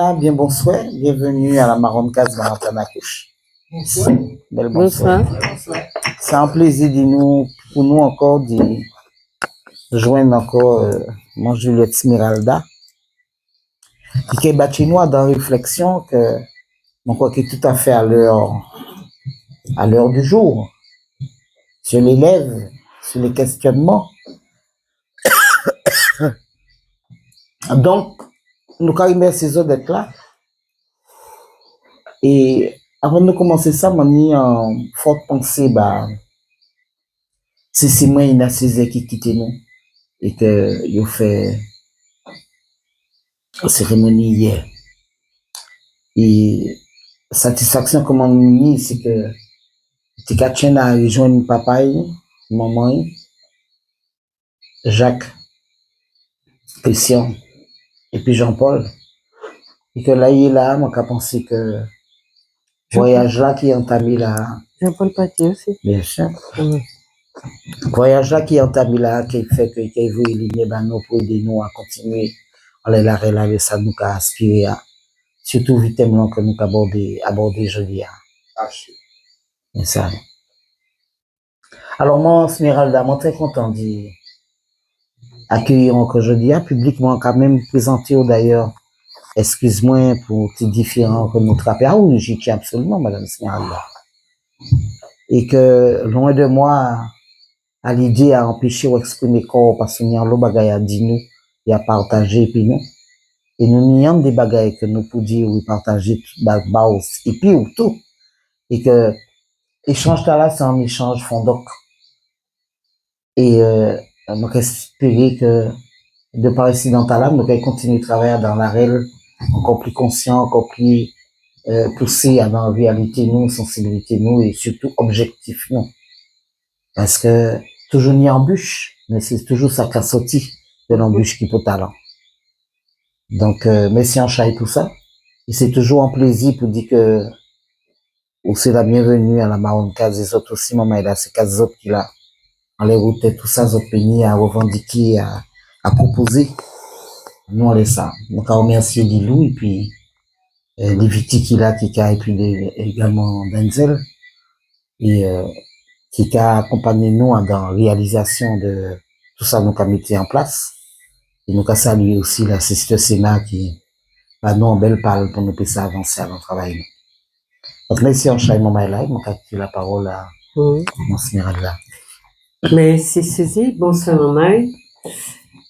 Amina, bien bonsoir. Bienvenue à la Marron Case Marantanakouche. Bonsoir. Bel bonsoir. C'est un plaisir pour nous encore de joindre encore mon Juliette Smiralda. Qui est battu nous dans la réflexion que on croit que tout à fait à l'heure du jour. Sur l'élève, sur les questionnements. Donc, nous carrément ces autres d'être là. Et avant de commencer ça, m'a mis en forte pensée, c'est moi une assise qui quitte nous et que il fait la cérémonie hier. Et satisfaction comme on dit, c'est que tu as à rejoindre papa, maman, Jacques, Christian et puis Jean-Paul. Et que là, il est là, moi, j'ai pensé que voyage là qui est entamé là. Jean-Paul Paty aussi. Bien sûr. Voyage là qui est entamé là, qui fait que qu'il veut éliminer nous pour aider nous à continuer. On est là, et ça nous a aspiré à. Surtout le thème que nous avons abordé aujourd'hui. C'est ça. Alors moi, Smiralda, moi très content d'accueillir encore aujourd'hui, publiquement quand même présenté d'ailleurs. Excuse-moi pour ces différents que nous trappons. Ah oui, j'y tiens absolument, Madame Smiralda. Et que loin de moi, à l'idée à empêcher ou exprimer corps parce qu'il y a l'eau bagaille à dire nous, et à partager puis nous. Et nous n'y avons des bagailles que nous pouvons dire ou partager et puis ou tout. Et que échange là, c'est un échange fondoc. Et moi j'espère que de par ici dans ta lame, nous allons continuer de travailler dans la réelle, encore plus conscient, encore plus poussé à dans la réalité nous, sensibilité nous et surtout objectif nous. Parce que toujours ni embûche, mais c'est toujours ça qui a sorti de l'embûche qui peut talent. Donc merci en chat et tout ça. Et c'est toujours un plaisir pour dire que ou c'est la bienvenue à la Marron Case des autres aussi, maman, et là, c'est 4 autres qui là, en les routes, tout ça, autres pays à revendiquer, à proposer. Nous, on est ça. Donc, on remercie Lilou, et puis, les Viti qui là, qui a, et puis également Denzel, et, qui a accompagné nous dans la réalisation de tout ça, nous, a mis en place. Et nous, a salué aussi la sister Sénat qui, nous, en belle parle pour nous puissions avancer à notre travail. Donc, merci en chat, maman, et là, je vais la parole à mon Smiralda. Merci Suzy, bonsoir maman.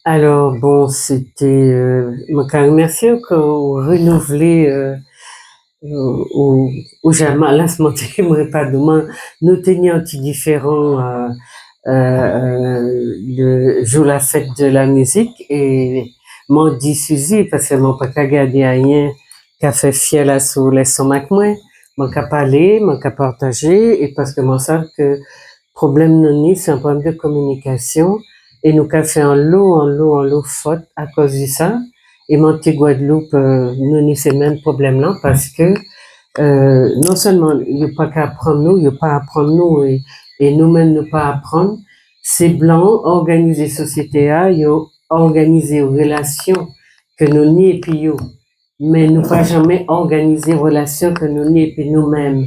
Alors bon, c'était, je remercie encore renouveler au jamais là ce matin, moi pas demain, nous tenions un petit différent le jour la fête de la musique et m'en dit Suzy parce que mon pas qu'à garder rien qu'a fait fier là sur les sons avec moi, m'en qu'à parler, m'en qu'à partager et parce que moi ça que problème non c'est un problème de communication et nous qu'a fait en lot faute à cause de ça et monter Guadeloupe nous c'est même problème là parce que non seulement il n'y a pas qu'à apprendre nous, il n'y a pas à apprendre nous et nous-mêmes ne pas apprendre, c'est blanc organiser société a, ils ont organisé relations que nous ni et puis yo, mais nous pas jamais organiser relations que nous ni et puis nous-mêmes.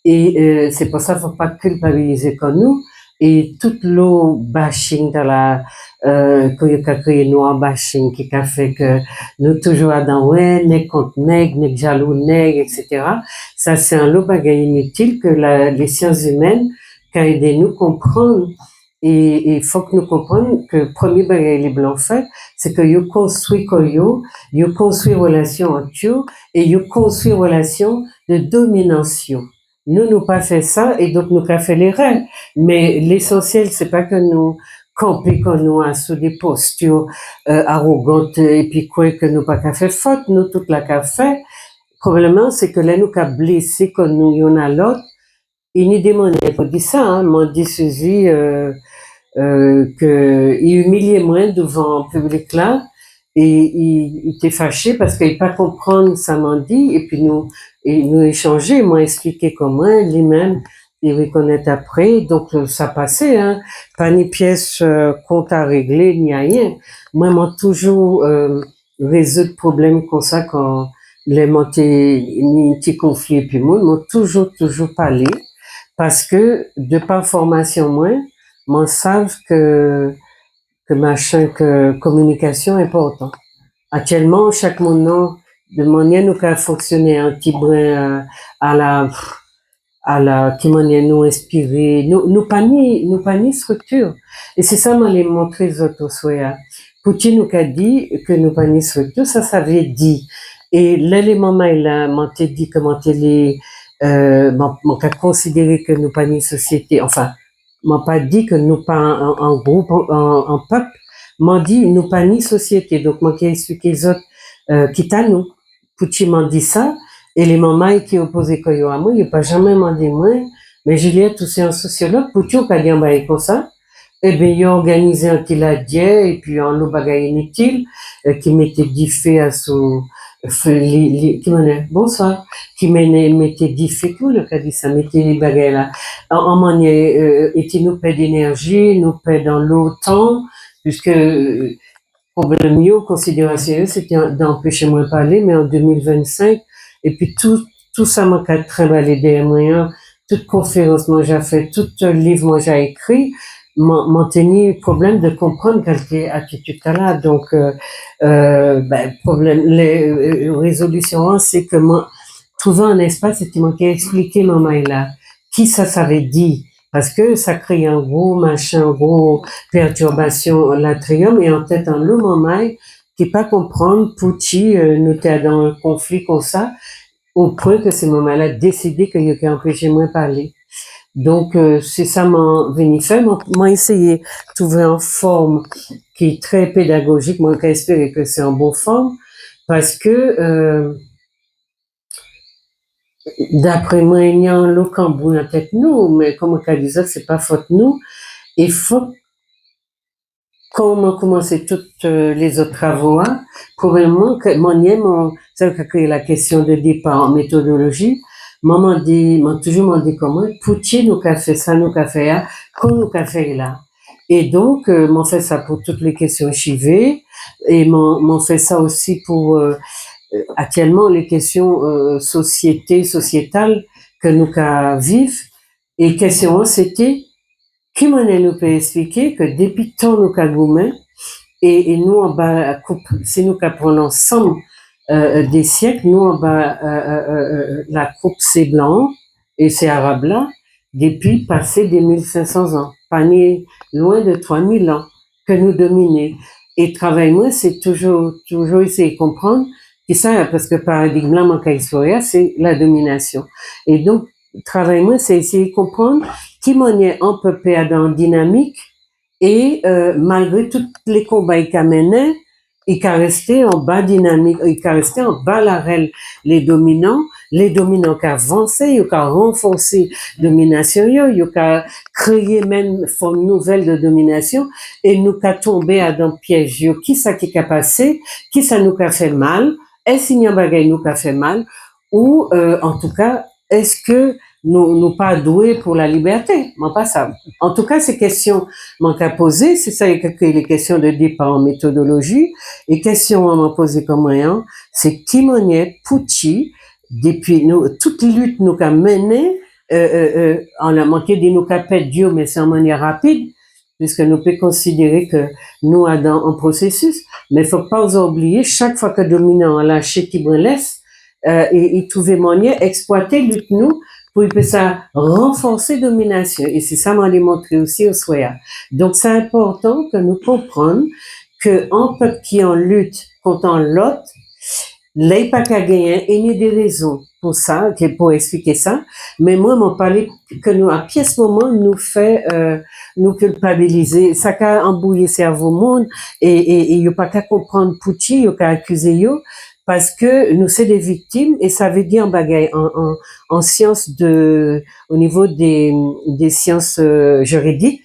Et c'est pour ça qu'il ne faut pas culpabiliser comme nous. Et toute l'eau bashing dans la qu'il y a créé noir bashing qui a fait que nous toujours dans ouais nèg contre nèg jaloux nèg etc. Ça c'est un lot bagaille inutile que les sciences humaines qu'a aidé nous comprendre et il faut que nous comprenions que premier bagaille les blancs fait c'est que yo construit yo construit relation entre eux et yo construit relation de domination. Nous pas fait ça et donc nous pas fait l'erreur. Mais l'essentiel, c'est pas que nous camper comme nous sous des postures arrogantes et puis quoi que nous pas qu'à faire faute, nous toute la qu'a fait. Probablement, c'est que là nous qu'a blessé comme nous y en a l'autre. Il n'y demandait pas dit ça, hein, m'en dit Suzy que il humiliait moins devant le public là. Et il était fâché parce qu'il pas comprendre ça m'en dit et puis nous échanger moi expliquer comment lui-même il reconnaît après donc ça passait hein pas ni pièce compte à régler ni rien moi toujours résoudre problème comme ça quand les montés, ni petit conflit, puis moi, m'ont toujours parlé, parce que, de par formation, m'en savent que communication est important. Actuellement, chaque moment, de manière nous qu'à fonctionner un petit brin à la qui manière nous inspirer, nous pas ni structure. Et c'est ça, moi, les montrer aux autres, soya. Poutine nous a dit que nous pas ni structure, ça veut dire. Et l'élément là, m'ont dit que m'ont considéré que nous pas ni société, enfin, m'ont pas dit que nous pas en groupe, en peuple, m'ont dit nous pas ni société. Donc, moi qui ai expliqué les autres, quitte à nous. Poutine m'a dit ça, et les mamans qui opposaient Koyo à moi, ils n'ont pas jamais demandé moi, mais Juliette, aussi un sociologue, Poutine qui a dit un bail comme ça, eh bien, ils ont organisé un qu'il a dit, et puis un lot bagaille inutile, qui mettait du feu à son, qui m'en bonsoir, qui mettait du feu, tout le cas dit ça, mettait les bagailles là. En manière, et qui nous paie d'énergie, nous paie dans l'eau temps, puisque, problème mieux, considération, c'était d'empêcher moi de parler, mais en 2025, et puis tout ça m'a qu'à travailler derrière moi, toute conférence moi j'ai fait, tout livre moi j'ai écrit, m'ont tenu problème de comprendre quelle attitude là. Donc, problème, les résolutions, c'est que moi, trouver un espace et qui manquait expliquer maman là, qui ça savait dire, parce que ça crée un gros machin, gros perturbation l'atrium, et en tête un loup maman qui pas comprendre Pouti nous était dans un conflit comme ça, au point que ces moments-là décidé qu'il y a empêché moi de parler. Donc, c'est ça mon venu faire. Moi, essayé de trouver une forme qui est très pédagogique. Moi, j'espère que c'est en bonne forme, parce que, d'après moi, il y a un lot cambou en tête nous, mais comme on dit ça, c'est pas faute nous. Il faut qu'on a commencé toutes les autres travaux, probablement que celle qui a créé la question de départ en méthodologie, m'a toujours dit comment, Poutine nous a fait ça, nous a fait là, qu'on nous a fait là. Et donc, m'ont fait ça pour toutes les questions chivées, et m'ont fait ça aussi pour, actuellement, les questions sociétales que nous vivons. Et question, c'était, qui nous peut expliquer que depuis tant nous gourmets, et nous en bas coupe, c'est nous qui prenons l'ensemble des siècles, nous en bas la coupe c'est blanc et c'est arabe là, depuis passé des 1500 ans, pas ni loin de 3000 ans que nous dominons. Et travail moi, c'est toujours essayer de comprendre que ça, parce que paradigme là, manque historia, c'est la domination. Et donc, travail moi, c'est essayer de comprendre qui manière un peu dans dynamique, et malgré tous les combats qu'il a menés, il a resté en bas dynamique, il a resté en bas la règle, les dominants qui avancé, ils ont renforcé domination, ils ont créé même forme nouvelle de domination, et nous a tombé à dans piège. Qui ça qui a passé, qui ça nous a fait mal, est-ce qu'il y a bagay nous a fait mal, ou en tout cas, est-ce que nous pas doués pour la liberté, mais pas ça. En tout cas, ces questions m'ont posé, c'est ça que les questions de départ en méthodologie, et questions m'ont posé comme rien, c'est qui m'en Pouti, depuis nous, toute lutte nous a mené, on a manqué de nous capter Dieu, mais c'est en manière rapide, puisque nous pouvons considérer que nous avons un processus, mais il faut pas oublier, chaque fois que dominant a lâché qui me laisse, et il trouvait manière exploiter lutte nous, pour que ça renforcer domination. Et c'est ça m'a démontré aussi au soya. Donc, c'est important que nous comprenions que un peuple qui en lutte contre l'autre, l'est pas qu'à gagner, il y a des raisons pour ça, pour expliquer ça. Mais moi, m'en parler que nous, à pièce moment, nous fait, nous culpabiliser. Ça qu'a embrouillé cerveau monde, et il y a pas qu'à comprendre Pouti, il y a qu'à accuser yo, parce que nous c'est des victimes, et ça veut dire en bagaille, en sciences au niveau des sciences juridiques,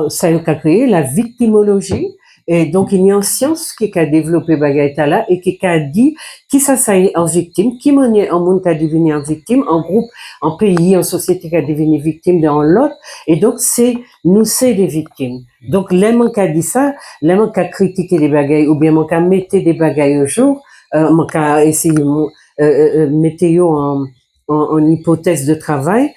ça a créé la victimologie. Et donc, il y a une science qui a développé bagaille là, et qui a dit qui ça est en victime, qui est en monde qui a devenu en victime, en groupe, en pays, en société qui a devenu victime dans l'autre. Et donc, c'est des victimes. Donc, les gens qui a dit ça, les gens qui a critiqué des bagailles, ou bien les gens qui a mis des bagailles au jour, mon cas, essayer, météo en hypothèse de travail,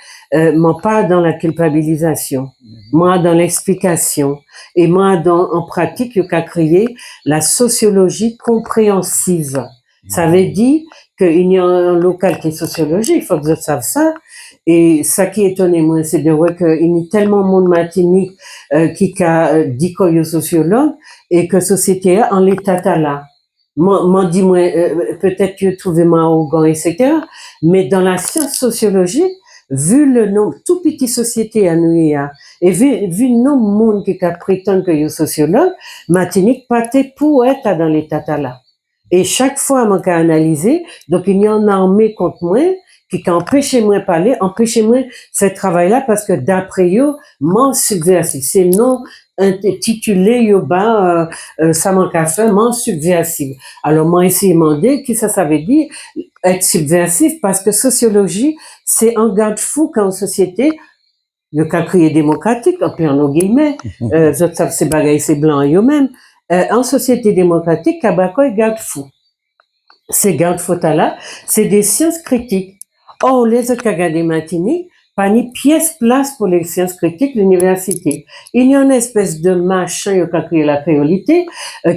moi pas dans la culpabilisation, moi dans l'explication, et moi en pratique, il a créé la sociologie compréhensive. Ça veut dire qu'il y a un local qui est sociologie, il faut que je sache ça. Et ça qui étonne moi, c'est de voir qu'il y a tellement de monde matinique qui a dit qu'il est sociologue et que société en l'état là. Moi, dis-moi, peut-être que trouvé moi arrogant, etc. Mais dans la science sociologique, vu le nombre, tout petit société à nous, et vu le nombre de monde qui prétend que est sociologue, Martinique partait pour être dans l'état là. Et chaque fois, moi, qu'à analyser, donc il y a une armée contre moi, qui empêche moi de parler, empêche moi ce travail-là, parce que d'après eux, mon subversif, c'est non intitulé yoba ça manque à faire mon subversif. Alors moi essayé de demander qui ça veut dire être subversif, parce que sociologie c'est un garde-fou quand en société le cas crié démocratique en plein nos guillemets c'est bagaille c'est blanc eux-mêmes en société démocratique Kabako est garde-fou. Ces garde-fous là c'est des sciences critiques. Or les autres regardent Martinique pas ni pièce place pour les sciences critiques de l'université. Il y a une espèce de machin qui a créé la créolité,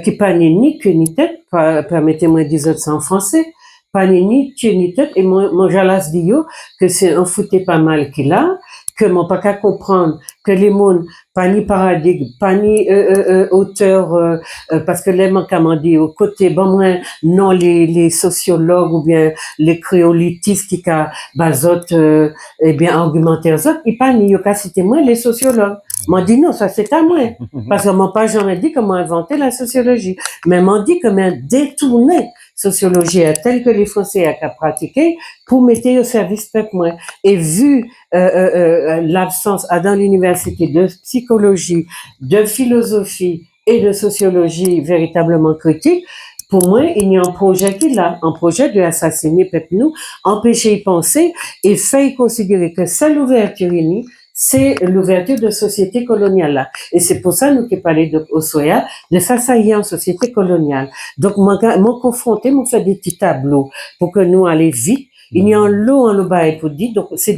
qui pas ni queue ni tête, permettez-moi de dire ça en français, pas ni queue ni tête, et moi j'allais dire que c'est un fouté pas mal qu'il a, que mon pas qu'à comprendre que les mondes pas ni paradigme, pas ni auteur, parce que les manquements dit au côté, bon moi non les sociologues ou bien les créolitistes qui a basote eh bien argumentaire autres, ils pas ni yo cité moi les sociologues. M'ont dit non, ça c'est à moi, parce que mon pas jamais dit comment inventer la sociologie, mais m'ont dit comment détourner sociologie telle que les Français a pratiqué pour mettre au service peuple moi. Et vu l'absence dans l'université de psychologie, de philosophie et de sociologie véritablement critique, pour moi, il y a un projet qui est là, un projet de assassiner peuple nous, empêcher de penser et faire considérer que seule ouverture unie, c'est l'ouverture de société coloniale là. Et c'est pour ça nous qui parlons de Osoya, de s'assaillir en société coloniale. Donc, moi confronté, moi fait des petits tableaux pour que nous allions vite. Il y a un lot en le bas pour dire, donc c'est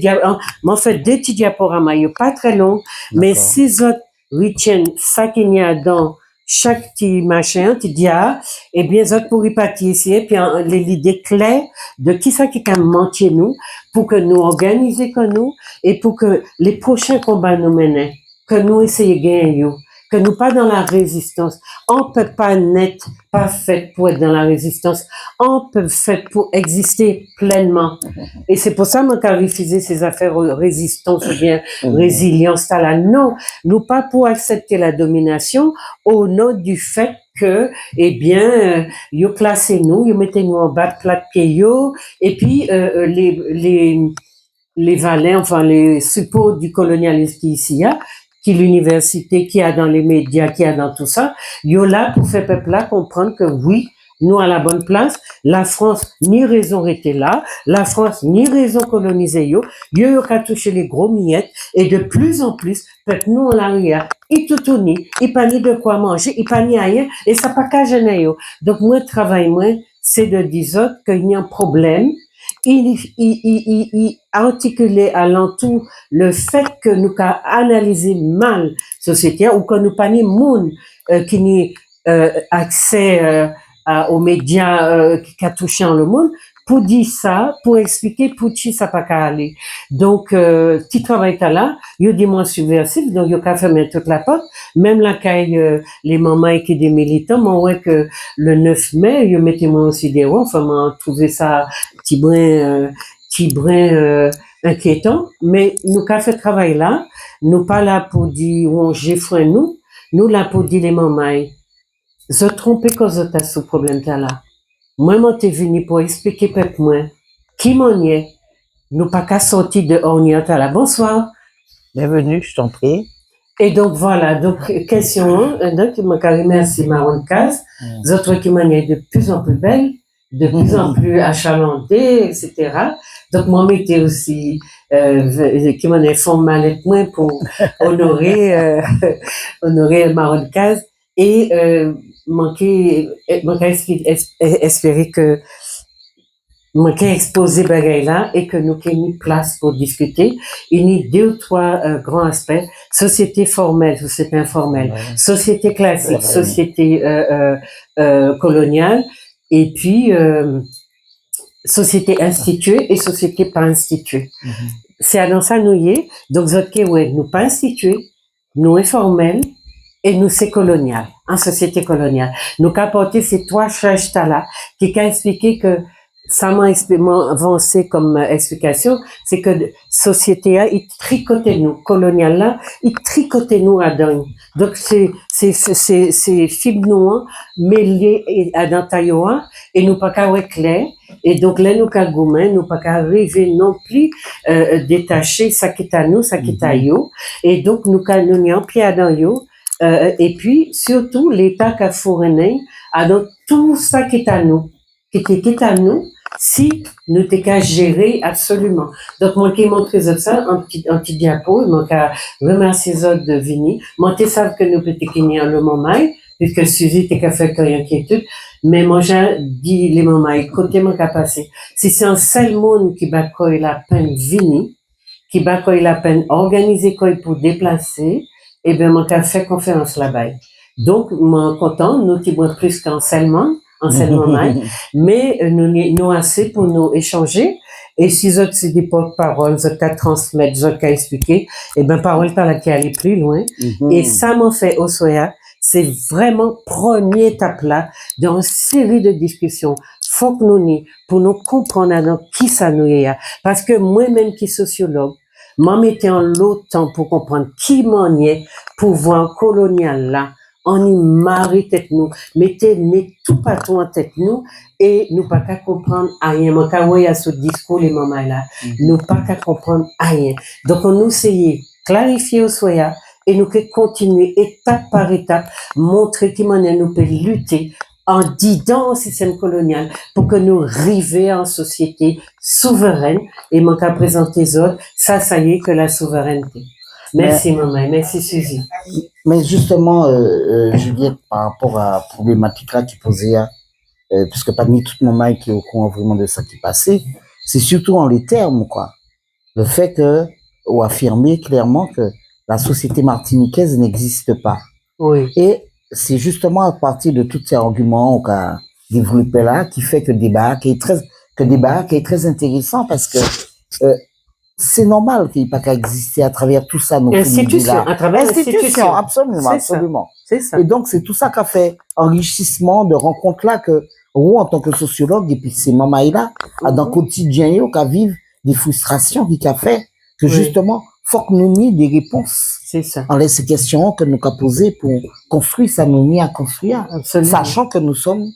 moi fait des petits diaporamas, il pas très long, mais ces autres retiennent ça qu'il y a dans chaque petit machin, petit dia, et bien autres pour y partir ici, et puis l'idée claire de qui ça qui can mentir nous, pour que nous organiser que nous, et pour que les prochains combats nous mènent, que nous essayions de gagner, que nous pas dans la résistance. On peut pas naître parfait pour être dans la résistance. On peut faire pour exister pleinement. Et c'est pour ça que j'ai refusé ces affaires résistance ou bien résilience. Là. Non, nous pas pour accepter la domination au nom du fait que, eh bien, yo classez nous, yo mettez nous en bas de plat de pied, et puis les valets, enfin les suppôts du colonialisme qui ici y a, qui l'université, qui a dans les médias, qui a dans tout ça, yo là pour faire peuple là comprendre que oui, nous à la bonne place, la France ni raison était là, la France ni raison colonisé yo qu'à toucher les gros miettes, et de plus en plus, peuple nous on l'arrière, il tout uni, il pas ni de quoi manger, il pas ni rien, et ça pas qu'à gêner yo. Donc moi travail moi, c'est de dire qu'il y a un problème. Il articulé à l'entour le fait que nous avons analysé mal la société ou que nous pas ni monde qui ni accès aux médias qui a touché le monde pour dire ça, pour expliquer pour qui ça pas qu'à aller. Donc petit travail là, yo dit moi subversif, donc yo qu'à fermer toute la porte, même la caille les mamans qui des militants, moi ouais que le 9 mai, yo mettez moi aussi des ronds, enfin moi trouvé ça petit brin inquiétant, mais nous qu'a fait travail là, nous pas là pour dire on j'ai frein nous là pour dire les mamans, je trompé cause de ce problème là. Moi, m'en venu pour expliquer peuple moi, qui m'en est, nous pas qu'à sortir de ornière là. Bonsoir. Bienvenue, je t'en prie. Et donc voilà, donc question 1, donc je me remercie Marron Caz, autres qui m'en est de plus en plus belle, de plus en plus achalandée, etc. Donc moi m'étais aussi qui m'en est font mal avec moi pour honorer Marron Caz. et manquer espérer que manquer exposer bagay là et que nous avons place pour discuter. Il y a 2 ou 3 grands aspects. Société formelle, société informelle, Ouais. société classique, Ouais. société coloniale, et puis société instituée et société pas instituée. C'est dans ça nous y est. Donc, nous pas institués, nous informels, et nous c'est colonial, en société coloniale. Nous apporter ces 3 charges là, qui a expliqué que ça m'a avancé comme explication, c'est que société a, il tricotait nous, colonial là, il tricotait nous à dingue. Donc, c'est fibres noires mêlées à dans taïwa, et nous pas qu'à clair, et donc là, nous qu'à goumen, nous pas qu'à arriver non plus, détacher ça qui est à nous, ça qui est à yo, et donc nous qu'à nous n'y en pied à dans yo, et puis, surtout, l'État qu'a fourni a donc tout ça qui est à nous, qui est à nous, si nous t'es qu'à gérer absolument. Donc, moi, qui montre ça, un petit diapo, moi, qu'à remercier les autres de venir. Moi, tu savent que nous peut-être qu'il y a le moment, puisque Suzy t'es qu'à faire qu'il y a inquiétude. Mais moi, j'ai dit les moments, côté mon qu'à passer. Si c'est un seul monde qui bat quoi la peine venir, qui bat quoi la peine organiser quoi pour déplacer, eh bien, moi, t'as fait conférence là-bas. Donc, moi, content, nous, qui boit plus qu'en seulement, mais nous assez pour nous échanger. Et si autres, c'est des porte-paroles, autres qu'à transmettre, autres qu'à expliquer, eh bien, parole par laquelle aller plus loin. Et ça m'a fait au soya. C'est vraiment première étape là, dans une série de discussions. Faut que nous, pour nous comprendre dans qui ça nous est. Parce que moi-même qui sociologue, m'en mettais en l'autre temps pour comprendre qui m'en est, pouvoir colonial là, on y marie tête nous, mettez tout partout en tête nous, et nous pas qu'à comprendre rien. Moi, quand il y a ce discours, les mamans là, nous pas qu'à comprendre rien. Donc, on nous essaye clarifier au soya, et nous que continuer étape par étape, montrer qui m'en est, nous peut lutter en disant au système colonial pour que nous arrivions en société souveraine, et moi qu'à présenter les autres, ça y est que la souveraineté. Merci maman, merci Suzy. Mais justement, Juliette, par rapport à la problématique là qui posait, puisque parmi tout le monde qui est au courant vraiment de ça qui passait, c'est surtout en les termes, quoi. Le fait que, ou affirmer clairement que la société martiniquaise n'existe pas. Oui. Et c'est justement à partir de tous ces arguments qu'a développé là qui fait que le débat qui est très intéressant parce que c'est normal qu'il n'y ait pas qu'à exister à travers tout ça nos institutions, à travers institutions, absolument. C'est ça. Et donc c'est tout ça qu'a fait enrichissement de rencontres là que ou en tant que sociologue et puis ces mamans là dans le quotidien yo qu'à vivre des frustrations qui a fait que justement faut que nous ayons des réponses. C'est ça. En ces questions que nous avons posées pour construire ça, nous n'y à construire. Absolument. Sachant que nous sommes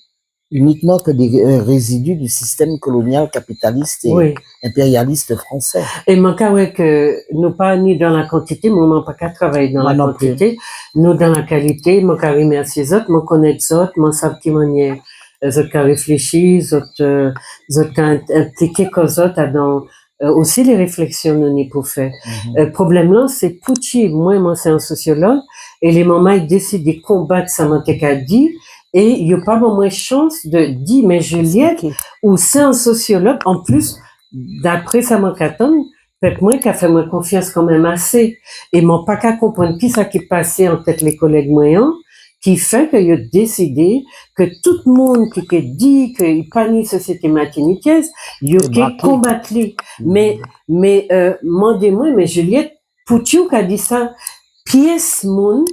uniquement que des résidus du système colonial, capitaliste et impérialiste français. Et mon cas, ouais, que nous pas ni dans la quantité, mais on pas qu'à travailler dans la quantité, nous dans la qualité, mon cas remercier les autres, mon connaître les autres, mon savent qui m'en est, les autres qui réfléchissent, les autres qui impliqué qu'aux autres dans, aussi les réflexions nous n'y pour faire. Problème là, c'est Pouchi, moi c'est un sociologue, et les mamans ils décident de combattre ça m'a dit, et il y a pas moins chance de dire mais Juliette ou c'est un sociologue en plus d'après ça m'a qu'attendre peut-être moi qui a fait moi confiance quand même assez et m'ont pas qu'à comprendre qui ça qui passait en tête les collègues moyens qui fait qu'il a décidé que tout le monde qui dit qu'il pas ni société martiniquaise, il a combattre lui. Mais, demandez-moi, mais Juliette, Pouchou qui a dit ça, pièce monde,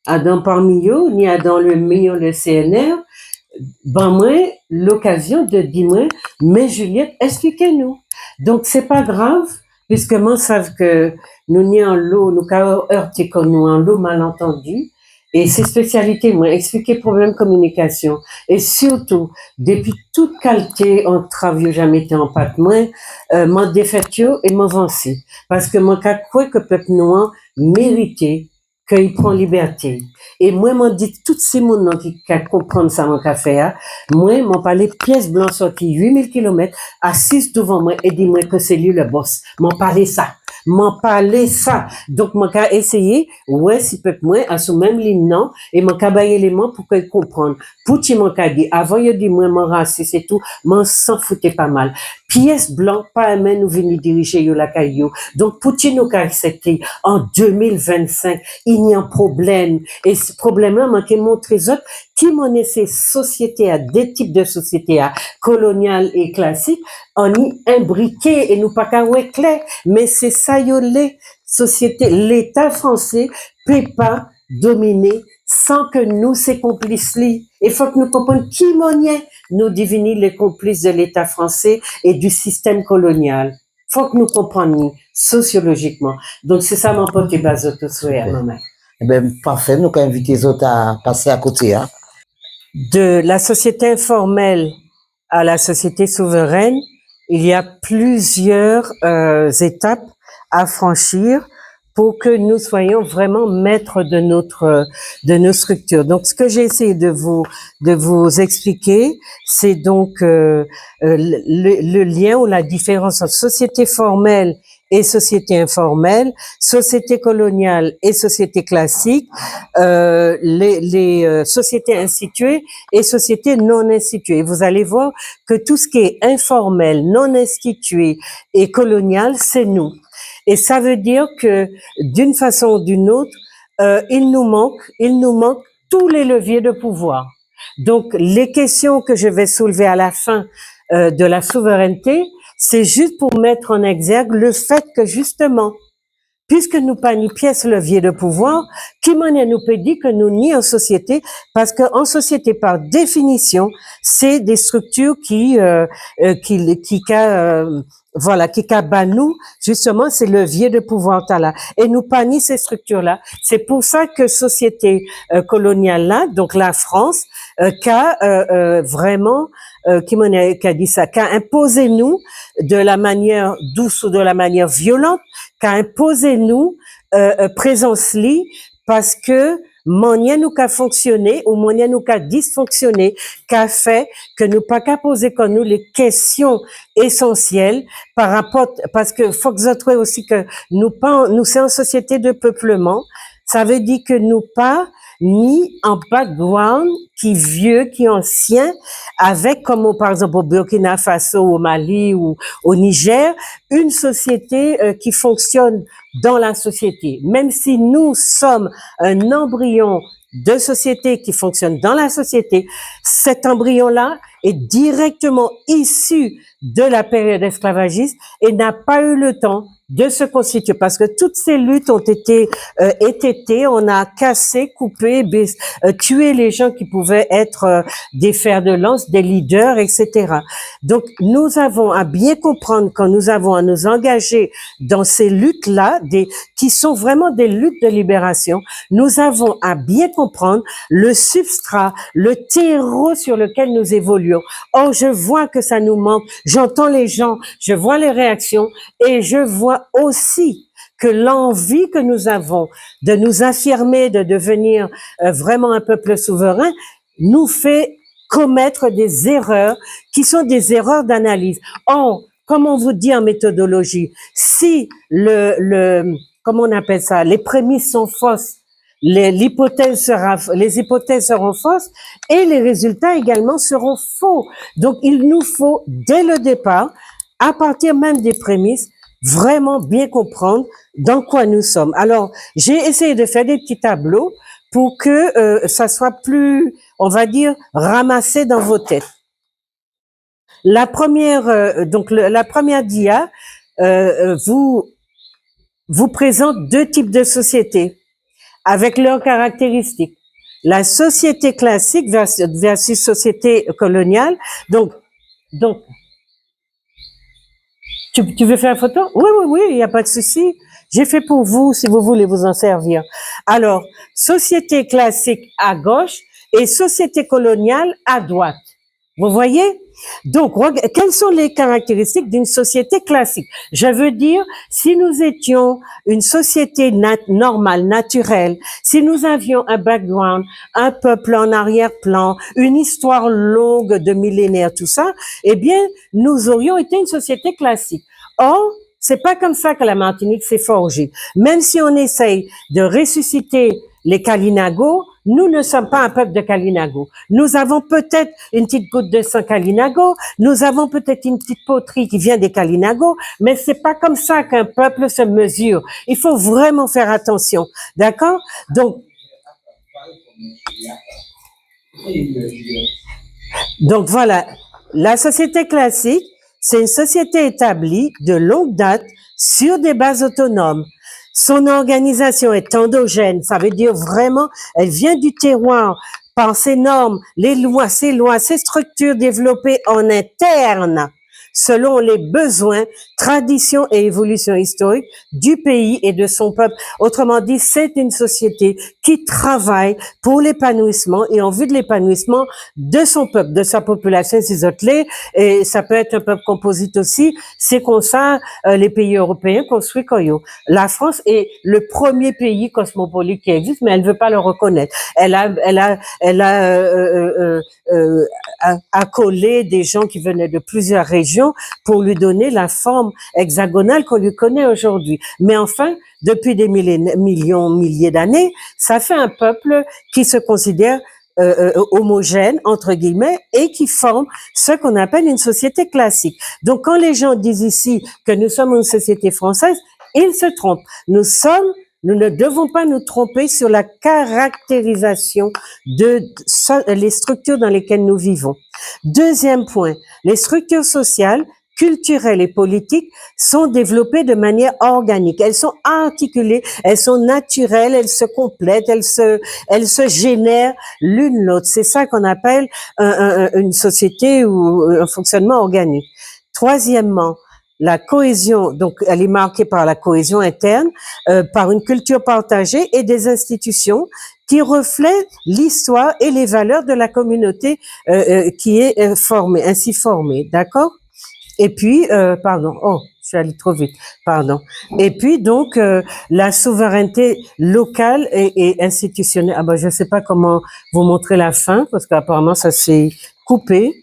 a dans parmi eux, ni a dans le milieu le CNR, ben moi, l'occasion de dire moi, mais Juliette, expliquez-nous. Donc, c'est pas grave, puisque moi, savent que nous n'y en l'eau, nous qu'à heurter comme nous en l'eau malentendu, et ces spécialités, moi, expliquer problème communication. Et surtout, depuis toute qualité, en travail, jamais été en pâte, moi, mon défaitio et m'avancer. Parce que moi, qu'à quoi que peuple noir mérité, qu'il prend liberté. Et moi, m'en dit, toutes ces mots qui comprennent ça, mon café, moi, m'en parlé pièce blanche sortie 8000 km, assise devant moi et dis-moi que c'est lui le boss. M'en parlé ça. m'en parler ça. Donc, m'en qu'à essayer, ouais, si peut moins, à ce même ligne, non, et m'en qu'à bailler les mots pour qu'elle comprenne. Pour tu m'en qu'à dire, avant, il dit, moi, mon raciste et tout, m'en s'en foutait pas mal. Pièce blanc, pas même nous venir diriger yo la caillou. Donc, pour tu nous qu'à accepter, en 2025, il y a un problème. Et ce problème-là, manqué montrer autres, qui m'en est ces sociétés à des types de sociétés à coloniales et classiques, on y imbriqué et nous pas qu'à ouais clair, mais c'est ça yo les sociétés, l'État français peut pas dominer sans que nous ces complices li. Il faut que nous comprenions qui m'en est, nous devenir les complices de l'État français et du système colonial. Faut que nous comprenions sociologiquement. Donc c'est ça mon pote et base tout souhait, maman. Eh ben, parfait, nous allons inviter les autres à passer à côté, hein. De la société informelle à la société souveraine, il y a plusieurs étapes à franchir pour que nous soyons vraiment maîtres de nos structures. Donc, ce que j'ai essayé de vous expliquer, c'est donc le lien ou la différence entre société formelle et société informelle, société coloniale et société classique, les sociétés instituées et sociétés non instituées. Vous allez voir que tout ce qui est informel, non institué et colonial, c'est nous. Et ça veut dire que d'une façon ou d'une autre, il nous manque tous les leviers de pouvoir. Donc, les questions que je vais soulever à la fin de la souveraineté, c'est juste pour mettre en exergue le fait que justement, puisque nous pas ni pièce levier de pouvoir, qui manière nous peut dire que nous ni en société, parce que en société par définition, c'est des structures qui nous justement ces leviers de pouvoir là, et nous pas ni ces structures là. C'est pour ça que société coloniale là, donc la France, vraiment qui a dit ça, qu'a imposé nous de la manière douce ou de la manière violente, qu'a imposé nous présence li, parce que moyen nous qu'a fonctionné ou moyen nous qu'a dysfonctionné, qu'a fait que nous pas qu'à poser comme nous les questions essentielles par rapport, parce que faut que vous trouvez aussi que nous c'est en société de peuplement, ça veut dire que nous pas ni en background qui vieux, qui ancien, avec comme par exemple au Burkina Faso, au Mali ou au Niger, une société qui fonctionne dans la société. Même si nous sommes un embryon de société qui fonctionne dans la société, cet embryon-là est directement issu de la période esclavagiste et n'a pas eu le temps de se constituer, parce que toutes ces luttes ont été étêtées, on a cassé, coupé, tué les gens qui pouvaient être des fers de lance, des leaders, etc. Donc, nous avons à bien comprendre quand nous avons à nous engager dans ces luttes-là, qui sont vraiment des luttes de libération, nous avons à bien comprendre le substrat, le terreau sur lequel nous évoluons. Or, je vois que ça nous manque, j'entends les gens, je vois les réactions et je vois aussi que l'envie que nous avons de nous affirmer, de devenir vraiment un peuple souverain, nous fait commettre des erreurs qui sont des erreurs d'analyse. Or, comme on vous dit en méthodologie, si comment on appelle ça, les prémices sont fausses, les hypothèses seront fausses et les résultats également seront faux. Donc, il nous faut, dès le départ, à partir même des prémices, vraiment bien comprendre dans quoi nous sommes. Alors, j'ai essayé de faire des petits tableaux pour que ça soit plus, on va dire, ramassé dans vos têtes. La première, la première dia vous présente deux types de sociétés avec leurs caractéristiques. La société classique versus société coloniale. Donc, tu veux faire une photo? Oui, il n'y a pas de souci. J'ai fait pour vous, si vous voulez vous en servir. Alors, société classique à gauche et société coloniale à droite. Vous voyez? Donc, quelles sont les caractéristiques d'une société classique? Je veux dire, si nous étions une société normale, naturelle, si nous avions un background, un peuple en arrière-plan, une histoire longue de millénaires, tout ça, eh bien, nous aurions été une société classique. Or, C'est pas comme ça que la Martinique s'est forgée. Même si on essaye de ressusciter les Kalinago, nous ne sommes pas un peuple de Kalinago. Nous avons peut-être une petite goutte de sang Kalinago, nous avons peut-être une petite poterie qui vient des Kalinago, mais c'est pas comme ça qu'un peuple se mesure. Il faut vraiment faire attention. D'accord? Donc voilà, la société classique, c'est une société établie de longue date sur des bases autonomes. Son organisation est endogène, ça veut dire vraiment, elle vient du terroir par ses normes, ses structures développées en interne, selon les besoins, traditions et évolutions historiques du pays et de son peuple. Autrement dit, c'est une société qui travaille pour l'épanouissement et en vue de l'épanouissement de son peuple, de sa population cisotelée, et ça peut être un peuple composite aussi. C'est comme ça, les pays européens construisent Koyo. La France est le premier pays cosmopolite qui existe, mais elle ne veut pas le reconnaître. Elle a accolé des gens qui venaient de plusieurs régions pour lui donner la forme hexagonale qu'on lui connaît aujourd'hui. Mais enfin, depuis des milliers d'années, ça fait un peuple qui se considère homogène, entre guillemets, et qui forme ce qu'on appelle une société classique. Donc, quand les gens disent ici que nous sommes une société française, ils se trompent. Nous ne devons pas nous tromper sur la caractérisation de les structures dans lesquelles nous vivons. Deuxième point, les structures sociales, culturelles et politiques sont développées de manière organique. Elles sont articulées, elles sont naturelles, elles se complètent, elles se génèrent l'une l'autre. C'est ça qu'on appelle une société ou un fonctionnement organique. Troisièmement, la cohésion, donc elle est marquée par la cohésion interne, par une culture partagée et des institutions qui reflètent l'histoire et les valeurs de la communauté qui est ainsi formée, d'accord? Et puis, je suis allée trop vite, pardon. Et puis donc la souveraineté locale et institutionnelle. Je sais pas comment vous montrer la fin parce qu'apparemment ça s'est coupé.